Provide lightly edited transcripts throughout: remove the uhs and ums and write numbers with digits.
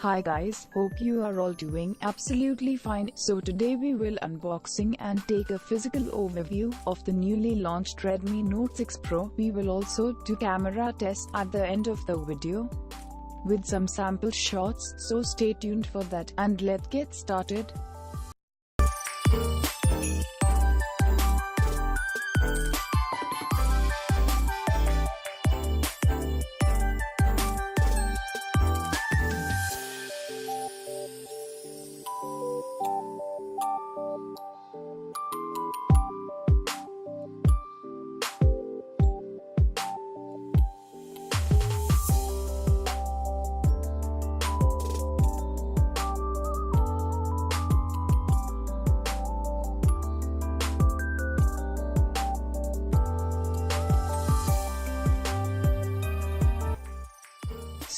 Hi guys, hope you are all doing absolutely fine. So today we will unboxing and take a physical overview of the newly launched Redmi Note 6 Pro. We will also do camera tests at the end of the video with some sample shots, so stay tuned for that and let's get started.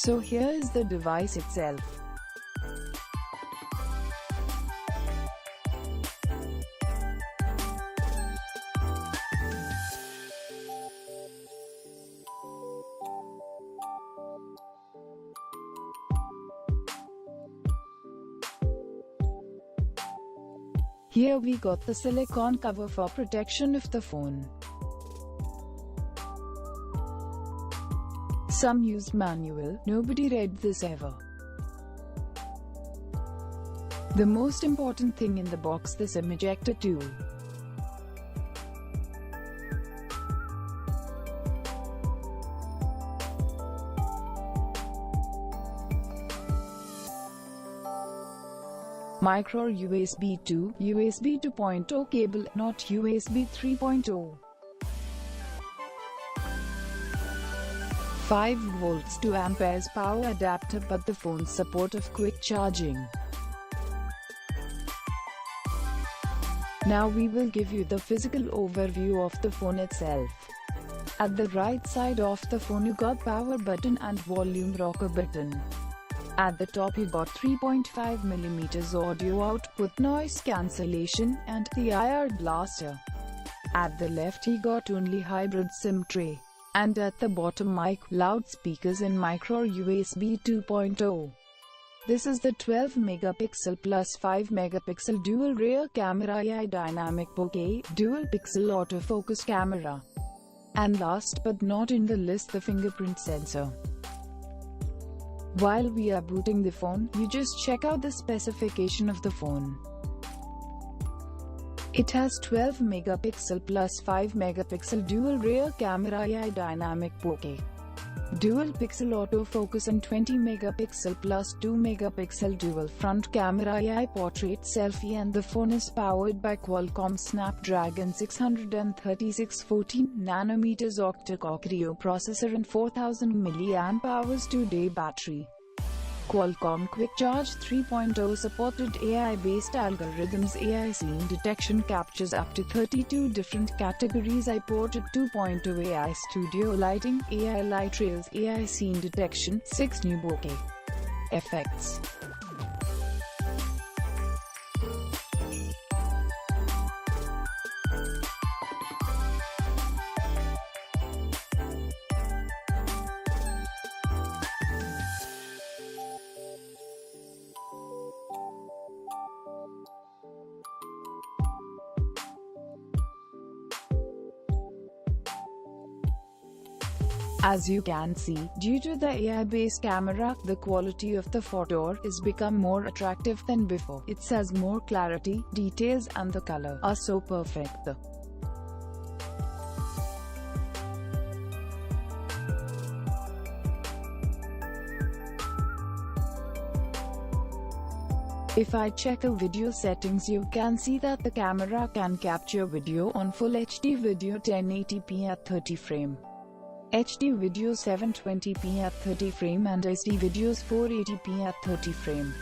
So here is the device itself. Here we got the silicone cover for protection of the phone. Some used manual, nobody read this ever. The most important thing in the box, this image ejector tool. Micro USB 2, USB 2.0 cable, not USB 3.0. 5 volts 2 amperes power adapter, but the phone's support of quick charging. Now we will give you the physical overview of the phone itself. At the right side of the phone you got power button and volume rocker button. At the top you got 3.5mm audio output, noise cancellation, and the IR blaster. At the left you got only hybrid SIM tray. And at the bottom mic, loudspeakers and micro USB 2.0. This is the 12 megapixel plus 5 megapixel dual rear camera AI dynamic bokeh, dual pixel autofocus camera. And last but not in the list, the fingerprint sensor. While we are booting the phone, you just check out the specification of the phone. It has 12 megapixel plus 5 megapixel dual rear camera AI dynamic bokeh, dual pixel autofocus and 20 megapixel plus 2 megapixel dual front camera AI portrait selfie, and the phone is powered by Qualcomm Snapdragon 636 14nm octa-core Kryo processor and 4000 mAh 2-day battery. Qualcomm Quick Charge 3.0 supported AI-based algorithms. AI scene detection captures up to 32 different categories. I ported 2.0 AI studio lighting, AI light rails, AI scene detection, 6 new bokeh effects. As you can see, due to the AI-based camera, the quality of the photo is become more attractive than before. It has more clarity, details and the color are so perfect. If I check the video settings, you can see that the camera can capture video on Full HD video 1080p at 30 frame, HD video 720p at 30 frame and SD videos 480p at 30 frame.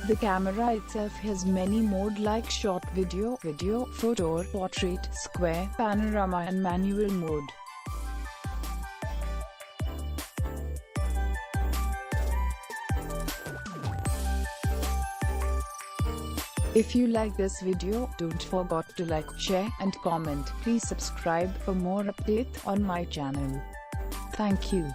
The camera itself has many modes like short video, photo, portrait, square, panorama and manual mode. If you like this video, don't forget to like, share and comment. Please subscribe for more updates on my channel. Thank you.